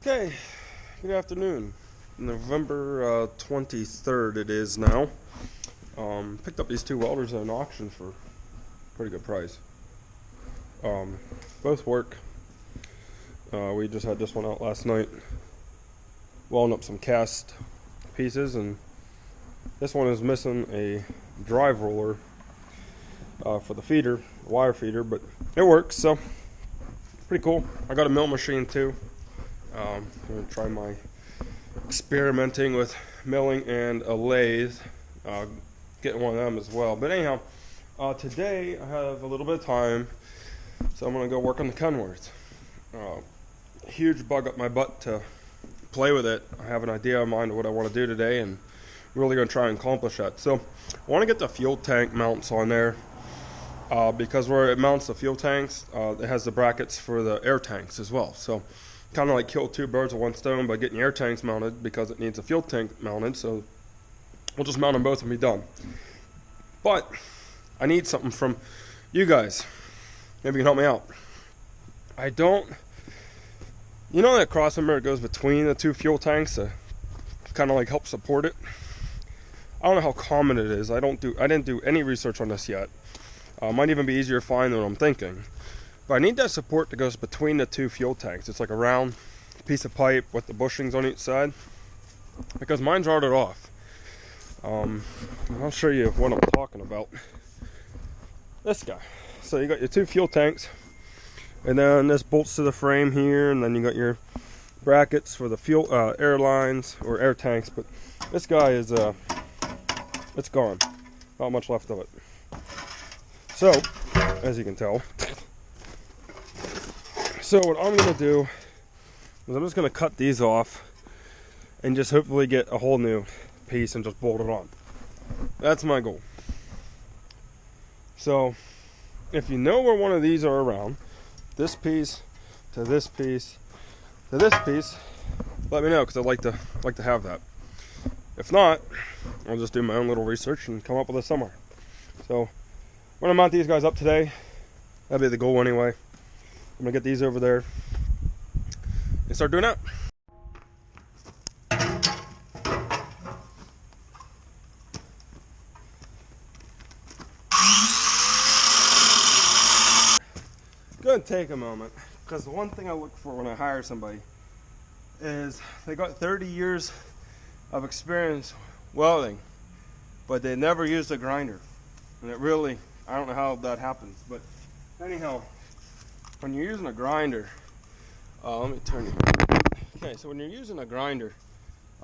Okay, good afternoon. November 23rd it is now. Picked up these two welders at an auction for a pretty good price. Both work. We just had this one out last night, welding up some cast pieces, and this one is missing a drive roller for the feeder, wire feeder, but it works, so pretty cool. I got a mill machine too. I'm going to try my experimenting with milling and a lathe, getting one of them as well. But anyhow, today I have a little bit of time, so I'm going to go work on the Kenworth. Huge bug up my butt to play with it. I have an idea in mind of what I want to do today, and really going to try and accomplish that. So I want to get the fuel tank mounts on there, because where it mounts the fuel tanks, it has the brackets for the air tanks as well. So kind of like kill two birds with one stone by getting the air tanks mounted, because it needs a fuel tank mounted. So we'll just mount them both and be done. But I need something from you guys. Maybe you can help me out. I don't, you know that crossover goes between the two fuel tanks to kind of like help support it? I don't know how common it is. I didn't do any research on this yet. Might even be easier to find than I'm thinking. But I need that support that goes between the two fuel tanks. It's like a round piece of pipe with the bushings on each side, because mine's rotted off. I'll show you what I'm talking about. This guy. So you got your two fuel tanks, and then this bolts to the frame here, and then you got your brackets for the fuel air lines or air tanks. But this guy is it's gone. Not much left of it. So, as you can tell. So what I'm going to do is I'm just going to cut these off and just hopefully get a whole new piece and just bolt it on. That's my goal. So if you know where one of these are around, this piece to this piece to this piece, let me know, because I'd like to have that. If not, I'll just do my own little research and come up with it somewhere. So I'm going to mount these guys up today. That'll be the goal anyway. I'm gonna get these over there and start doing that. Gonna take a moment, because the one thing I look for when I hire somebody is they got 30 years of experience welding, but they never used a grinder. And it really, I don't know how that happens, but anyhow, when you're using a grinder, let me turn it. Okay, so when you're using a grinder,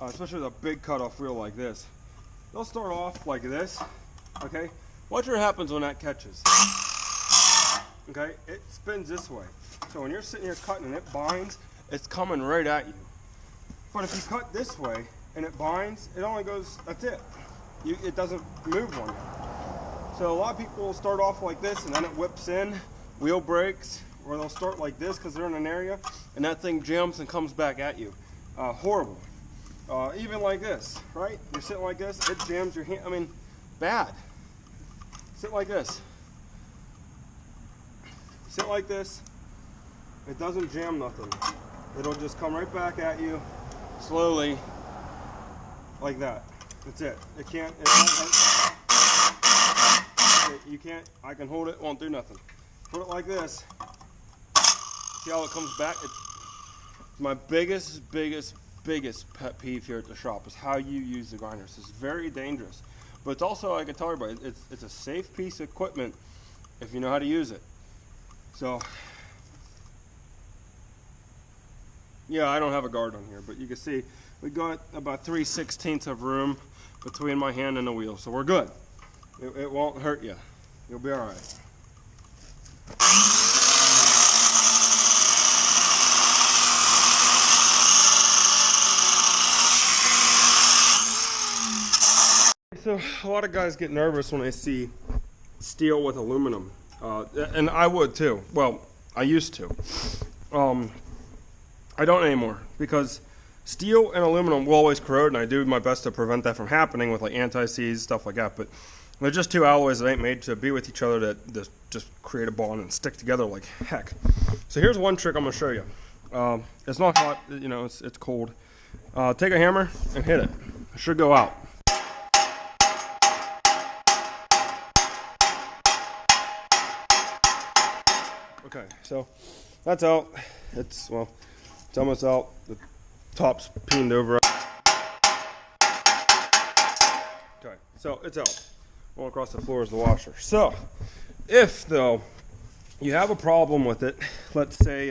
especially with a big cutoff wheel like this, they'll start off like this. Okay, watch what happens when that catches. Okay, it spins this way. So when you're sitting here cutting and it binds, it's coming right at you. But if you cut this way and it binds, it only goes, that's it. It doesn't move on you. So a lot of people will start off like this, and then it whips in, wheel breaks, or they'll start like this because they're in an area, and that thing jumps and comes back at you. Horrible. Even like this, right? You're sitting like this, it jams your hand. I mean, bad. Sit like this. Sit like this. It doesn't jam nothing. It'll just come right back at you, slowly, like that. That's it. It can't. It won't hurt. You can't. I can hold it. Won't do nothing. Put it like this. See how it comes back? It's my biggest pet peeve here at the shop is how you use the grinders. It's very dangerous, but it's also, I can tell everybody, it's a safe piece of equipment if you know how to use it. So yeah, I don't have a guard on here, but you can see we got about 3/16 of room between my hand and the wheel, so we're good. It won't hurt you. You'll be all right. So a lot of guys get nervous when they see steel with aluminum, and I would too. Well, I used to. I don't anymore, because steel and aluminum will always corrode, and I do my best to prevent that from happening with like anti-seize, stuff like that. But they're just two alloys that ain't made to be with each other, that just create a bond and stick together like heck. So here's one trick I'm going to show you. It's not hot, you know, it's cold. Take a hammer and hit it. It should go out. Okay, so that's out. It's almost out. The top's peened over. Okay, so it's out. All across the floor is the washer. So, if though you have a problem with it, let's say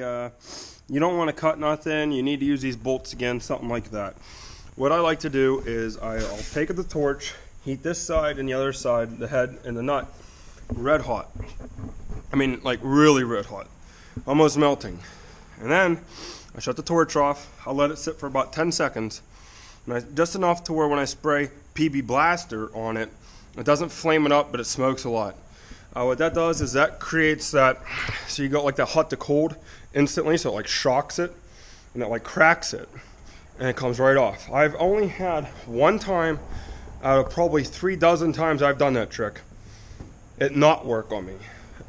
you don't want to cut nothing, you need to use these bolts again, something like that. What I like to do is I'll take the torch, heat this side and the other side, the head and the nut, red hot. I mean, like really red hot, almost melting. And then I shut the torch off. I'll let it sit for about 10 seconds, just enough to where when I spray PB Blaster on it, it doesn't flame it up, but it smokes a lot. What that does is that creates that, so you got like that hot to cold instantly, so it like shocks it, and it like cracks it, and it comes right off. I've only had one time out of probably 3 dozen times I've done that trick, it not work on me.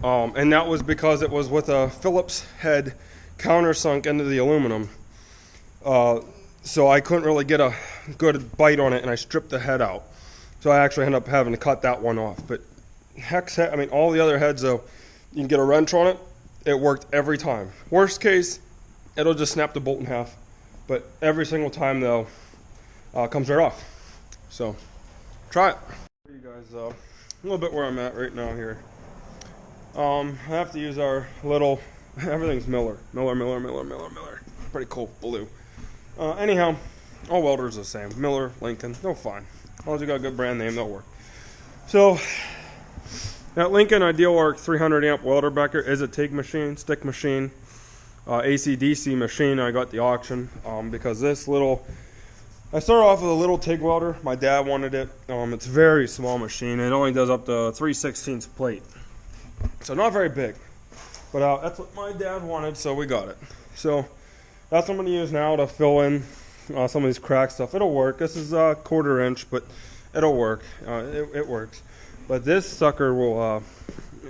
And that was because it was with a Phillips head countersunk into the aluminum. So I couldn't really get a good bite on it, and I stripped the head out. So I actually ended up having to cut that one off. But hex head, I mean, all the other heads though, you can get a wrench on it. It worked every time. Worst case, it'll just snap the bolt in half. But every single time though, it comes right off. So try it. You guys, a little bit where I'm at right now here. I have to use our little, everything's Miller. Pretty cool, blue. Anyhow, all welders are the same. Miller, Lincoln, they're fine. As long as you got a good brand name, they'll work. So, that Lincoln Ideal Arc 300 amp welder back here is a TIG machine, stick machine, AC/DC machine. I got the auction because this little, I started off with a little TIG welder. My dad wanted it. It's a very small machine. It only does up to 3/16 plate. So not very big. But that's what my dad wanted, so we got it. So that's what I'm going to use now to fill in some of these crack stuff. It'll work. This is a 1/4 inch, but it'll work. It works. But this sucker will,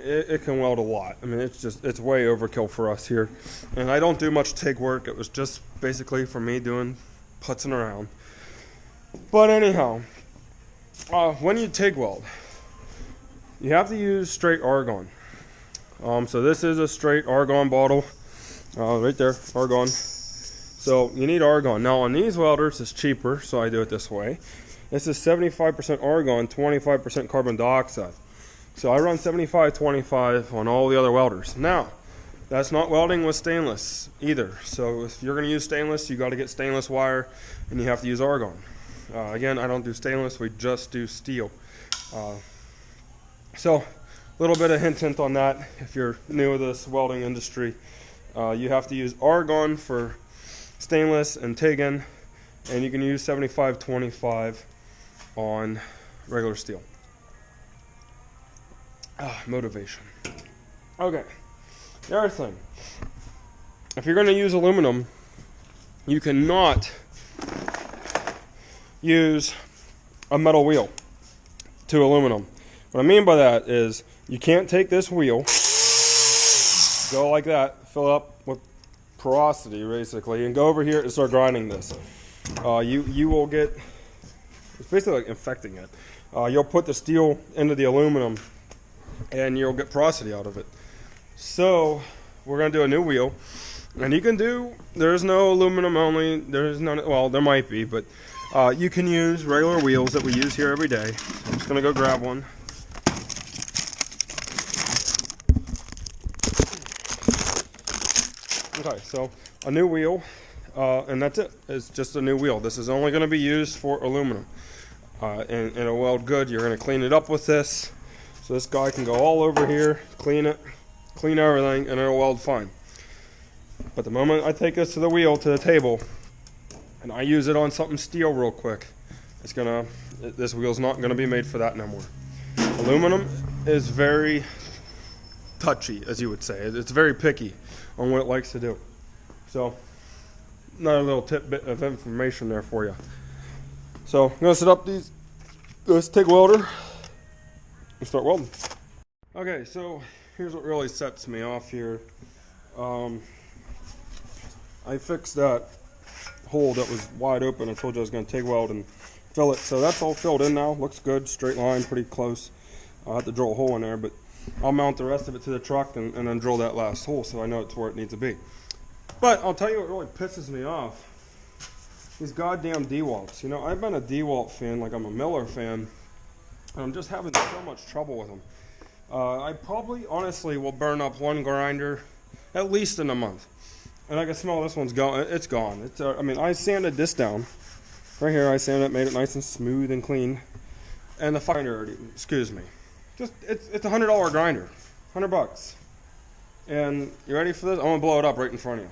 it can weld a lot. I mean, it's way overkill for us here. And I don't do much TIG work. It was just basically for me doing putzing around. But anyhow, when you TIG weld, you have to use straight argon. So this is a straight argon bottle, right there, argon. So you need argon. Now on these welders, it's cheaper, so I do it this way. This is 75% argon, 25% carbon dioxide. So I run 75-25 on all the other welders. Now, that's not welding with stainless either. So if you're going to use stainless, you got to get stainless wire, and you have to use argon. Again, I don't do stainless, we just do steel. So a little bit of hint on that. If you're new to this welding industry, you have to use argon for stainless and TIGging, and you can use 75-25 on regular steel. Motivation. Okay, the other thing, if you're going to use aluminum, you cannot use a metal wheel to aluminum. What I mean by that is you can't take this wheel, go like that, fill it up with porosity basically, and go over here and start grinding this. You will get, it's basically like infecting it. You'll put the steel into the aluminum and you'll get porosity out of it. So we're going to do a new wheel, and you can do, there's no aluminum only, there's none, well there might be, but you can use regular wheels that we use here every day. So I'm just going to go grab one. Okay, so a new wheel, and that's it. It's just a new wheel. This is only going to be used for aluminum. And it'll weld good. You're going to clean it up with this. So this guy can go all over here, clean it, clean everything, and it'll weld fine. But the moment I take this to the wheel, to the table, and I use it on something steel real quick, this wheel's not going to be made for that no more. Aluminum is very touchy, as you would say. It's very picky on what it likes to do. So, another little tidbit of information there for you. So, I'm going to set up this TIG welder and start welding. Okay, so here's what really sets me off here. I fixed that hole that was wide open. I told you I was going to TIG weld and fill it. So that's all filled in now. Looks good. Straight line, pretty close. I'll have to drill a hole in there, but I'll mount the rest of it to the truck and then drill that last hole so I know it's where it needs to be. But I'll tell you what really pisses me off. These goddamn Dewalts. You know, I've been a Dewalt fan like I'm a Miller fan, and I'm just having so much trouble with them. I probably, honestly, will burn up one grinder at least in a month. And I can smell this one's gone. It's gone. It's. I mean, I sanded this down. Right here, I sanded it, made it nice and smooth and clean. And the grinder, excuse me, just it's a $100 grinder, $100. And you ready for this? I'm gonna blow it up right in front of you.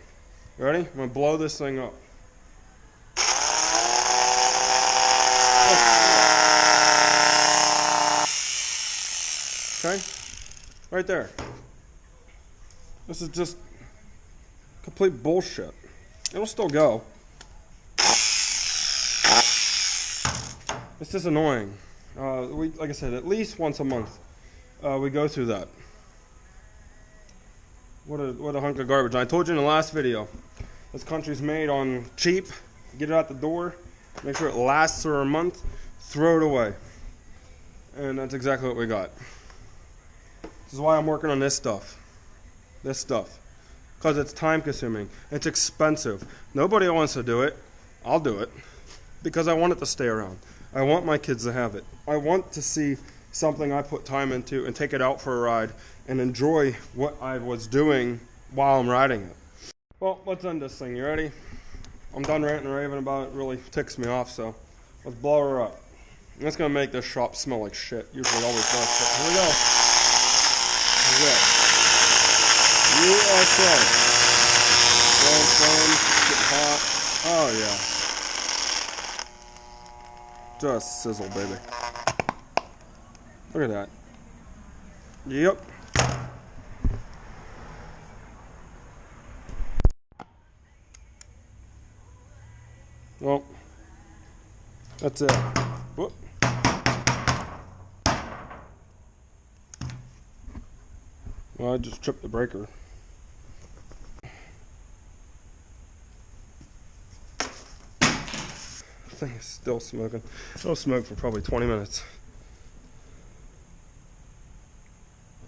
You ready? I'm gonna blow this thing up. Okay, right there. This is just complete bullshit. It'll still go. It's just annoying. Like I said, at least once a month, we go through that. What a hunk of garbage. And I told you in the last video, this country's made on cheap. Get it out the door, make sure it lasts for a month, throw it away. And that's exactly what we got. This is why I'm working on this stuff. Because it's time consuming. It's expensive. Nobody wants to do it. I'll do it. Because I want it to stay around. I want my kids to have it. I want to see something I put time into and take it out for a ride and enjoy what I was doing while I'm riding it. Well, let's end this thing. You ready? I'm done ranting and raving about it. It really ticks me off, so let's blow her up. And that's going to make this shop smell like shit. Usually always does, but here we go. Here we go. USA. Blowing flames, getting hot. Oh, yeah. Just sizzle, baby. Look at that. Yep. Well, that's it. Whoop. Well, I just tripped the breaker. Thing is still smoking. It'll smoke for probably 20 minutes.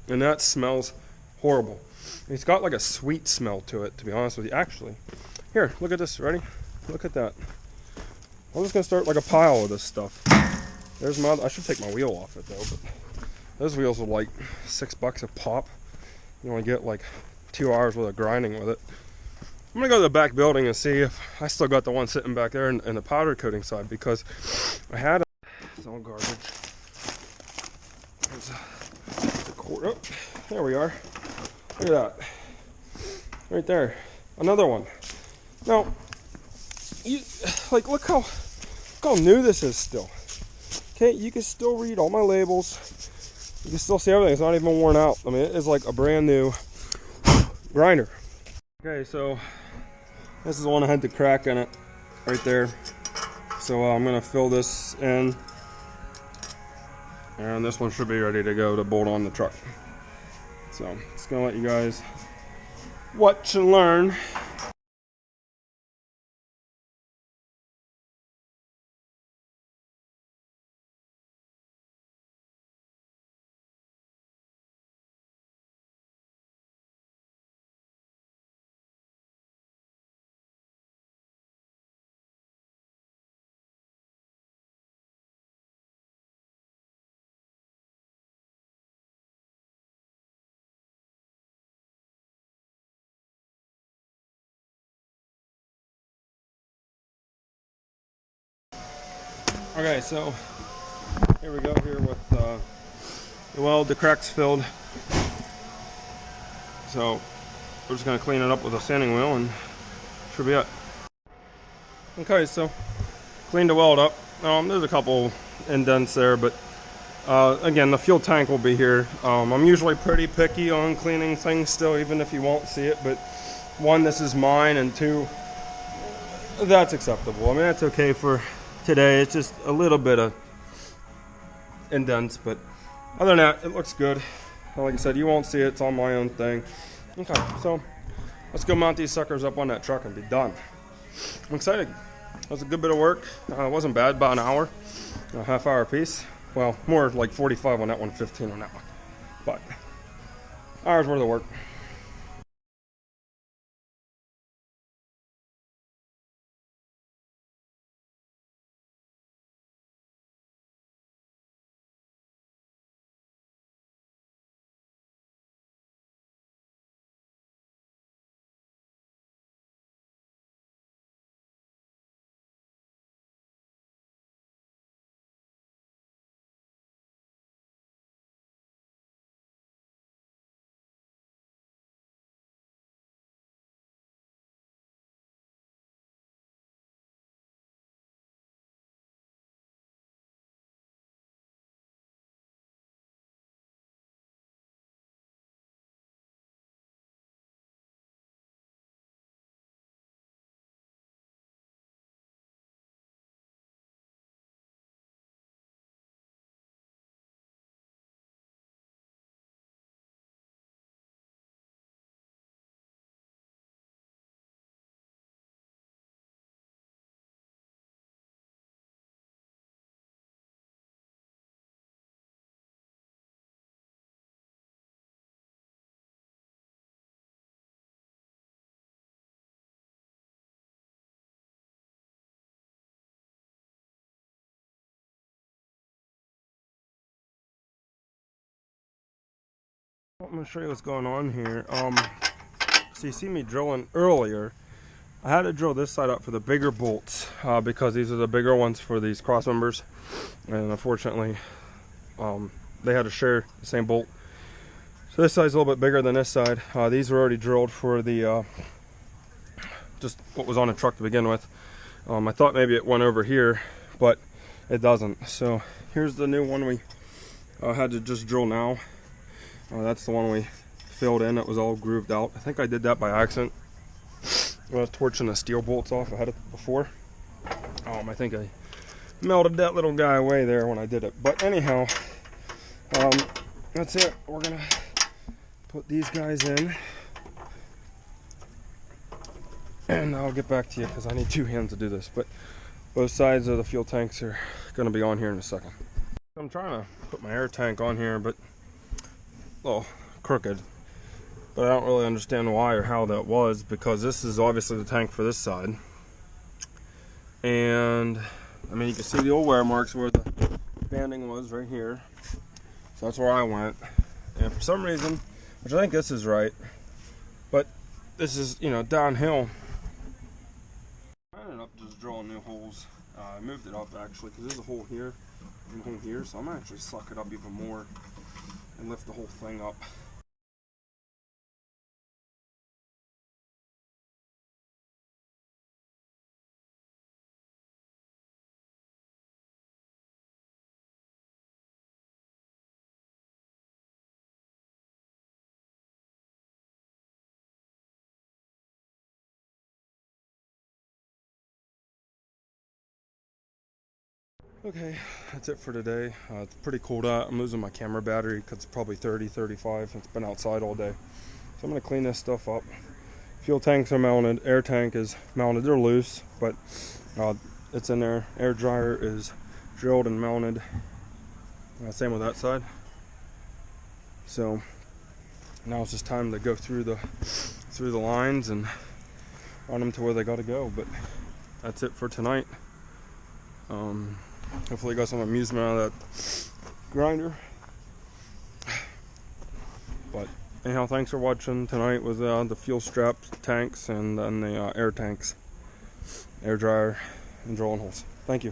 And that smells horrible. It's got like a sweet smell to it, to be honest with you. Actually, here, look at this. Ready? Look at that. I'm just gonna start like a pile of this stuff. There's my. I should take my wheel off it though. But those wheels are like $6 a pop. You only get like 2 hours worth of grinding with it. I'm gonna go to the back building and see if I still got the one sitting back there in the powder coating side, because I had a, it's all garbage. There's the cord. Oh, there we are. Look at that. Right there. Another one. Now, you like look how new this is still. Okay, you can still read all my labels. You can still see everything. It's not even worn out. I mean, it is like a brand new grinder. Okay, so this is the one I had the crack in it right there. So I'm gonna fill this in, and this one should be ready to go to bolt on the truck. So just gonna let you guys watch and learn. Okay, so here we go here with the weld, the cracks filled. So we're just gonna clean it up with a sanding wheel and should be it. Okay, so cleaned the weld up. There's a couple indents there, but again, the fuel tank will be here. I'm usually pretty picky on cleaning things still, even if you won't see it, but one, this is mine, and two, that's acceptable. I mean, that's okay for today. It's just a little bit of indents, but other than that, it looks good. Like I said, you won't see it. It's on my own thing. Okay, so let's go mount these suckers up on that truck and be done. I'm excited. That was a good bit of work. It wasn't bad, about an hour, a half hour piece. Well, more like 45 on that one, 15 on that one. But hours worth of work. I'm going to show you what's going on here. So you see me drilling earlier. I had to drill this side up for the bigger bolts because these are the bigger ones for these cross members, and unfortunately they had to share the same bolt. So this side's a little bit bigger than this side. These were already drilled for the just what was on the truck to begin with. I thought maybe it went over here, but it doesn't. So here's the new one we had to just drill now. That's the one we filled in. That was all grooved out. I think I did that by accident. I was torching the steel bolts off. I had it before. I think I melted that little guy away there when I did it. But anyhow, that's it. We're gonna put these guys in, and I'll get back to you because I need two hands to do this. But both sides of the fuel tanks are gonna be on here in a second. I'm trying to put my air tank on here, but a little crooked, but I don't really understand why or how that was, because this is obviously the tank for this side, and I mean you can see the old wear marks where the banding was right here, so that's where I went. And for some reason, which I think this is right, but this is, you know, downhill, I ended up just drilling new holes. I moved it up actually because there's a hole here and a hole here, so I'm gonna actually suck it up even more and lift the whole thing up. Okay, that's it for today. It's pretty cold out. I'm losing my camera battery because it's probably 30, 35. It's been outside all day. So I'm going to clean this stuff up. Fuel tanks are mounted. Air tank is mounted. They're loose, but it's in there. Air dryer is drilled and mounted. Same with that side. So now it's just time to go through the lines and run them to where they got to go. But that's it for tonight. Hopefully you got some amusement out of that grinder. But anyhow, thanks for watching tonight with the fuel strap tanks and then the air tanks, air dryer, and drilling holes. Thank you.